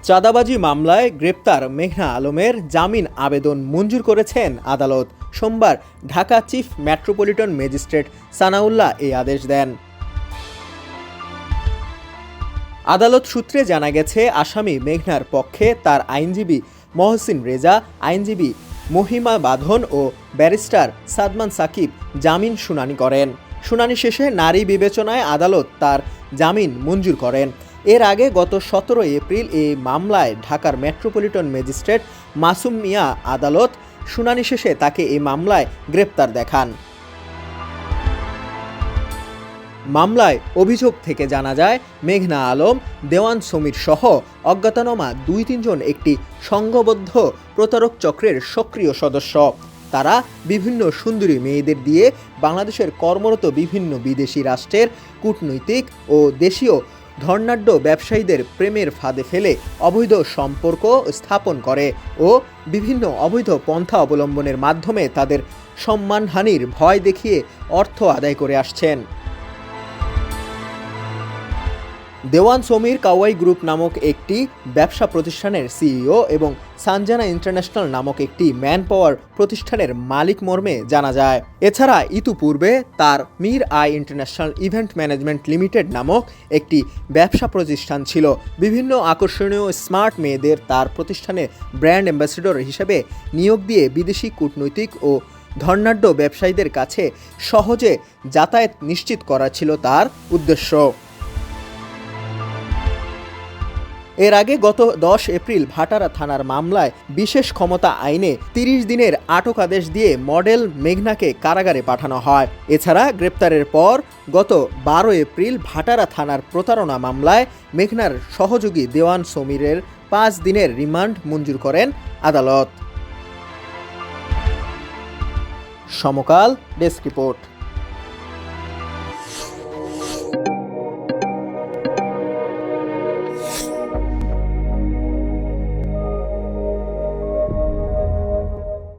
চাঁদাবাজি মামলায় গ্রেপ্তার মেঘনা আলমের জামিন আবেদন মঞ্জুর করেছেন আদালত। সোমবার Dhaka chief metropolitan magistrate Sanaullah এই আদেশ দেন। আদালত সূত্রে জানা গেছে, আসামি মেঘনার পক্ষে তার আইনজীবী মহসিন রেজা, আইনজীবী মহিমা বাঁধন ও ব্যারিস্টার সাদমান সাকিব জামিন শুনানি করেন। শুনানি শেষে নারী বিবেচনায় আদালত তার জামিন মঞ্জুর করেন। এর আগে গত 17 এপ্রিল এই মামলায় ঢাকার মেট্রোপলিটন ম্যাজিস্ট্রেট মাসুম মিয়া আদালত শুনানি শেষে তাকে এই মামলায় গ্রেপ্তার দেখান। মামলায় অভিযোগ থেকে জানা যায়, মেঘনা আলম, দেওয়ান সমীর সহ অজ্ঞাতনামা 2-3 জন একটি সংঘবদ্ধ প্রতারক চক্রের সক্রিয় সদস্য। তারা বিভিন্ন সুন্দরী মেয়েদের দিয়ে বাংলাদেশের কর্মরত বিভিন্ন বিদেশি রাষ্ট্রের কূটনৈতিক ও দেশীয় ধনাঢ্য ব্যবসায়ীদের প্রেমের ফাঁদে ফেলে অবৈধ সম্পর্ক স্থাপন করে ও বিভিন্ন অবৈধ পন্থা অবলম্বনের মাধ্যমে তাদের সম্মানহানির ভয় দেখিয়ে অর্থ আদায় করে আসছেন। দেওয়ান সমীর কাওয়াই গ্রুপ নামক একটি ব্যবসা প্রতিষ্ঠানের সিইও এবং সানজানা ইন্টারন্যাশনাল নামক একটি ম্যান পাওয়ার প্রতিষ্ঠানের মালিক মর্মে জানা যায়। এছাড়া ইতিপূর্বে তার Mir I international event management limited নামক একটি ব্যবসা প্রতিষ্ঠান ছিল। বিভিন্ন আকর্ষণীয় স্মার্ট মেয়েদের তার প্রতিষ্ঠানে ব্র্যান্ড অ্যাম্বাসেডর হিসেবে নিয়োগ দিয়ে বিদেশি কূটনৈতিক ও ধনাঢ্য ব্যবসায়ীদের কাছে সহজে যাতায়াত নিশ্চিত করা ছিল তার উদ্দেশ্য। এর আগে গত 10 এপ্রিল ভাটারা থানার মামলায় বিশেষ ক্ষমতা আইনে 30 দিনের আটক আদেশ দিয়ে মডেল মেঘনাকে কারাগারে পাঠানো হয়। এছাড়া গ্রেপ্তারের পর গত 12 এপ্রিল ভাটারা থানার প্রতারণা মামলায় মেঘনার সহযোগী দেওয়ান সমীরের 5 দিনের রিমান্ড মঞ্জুর করেন আদালত। সমকাল ডেস্ক রিপোর্ট।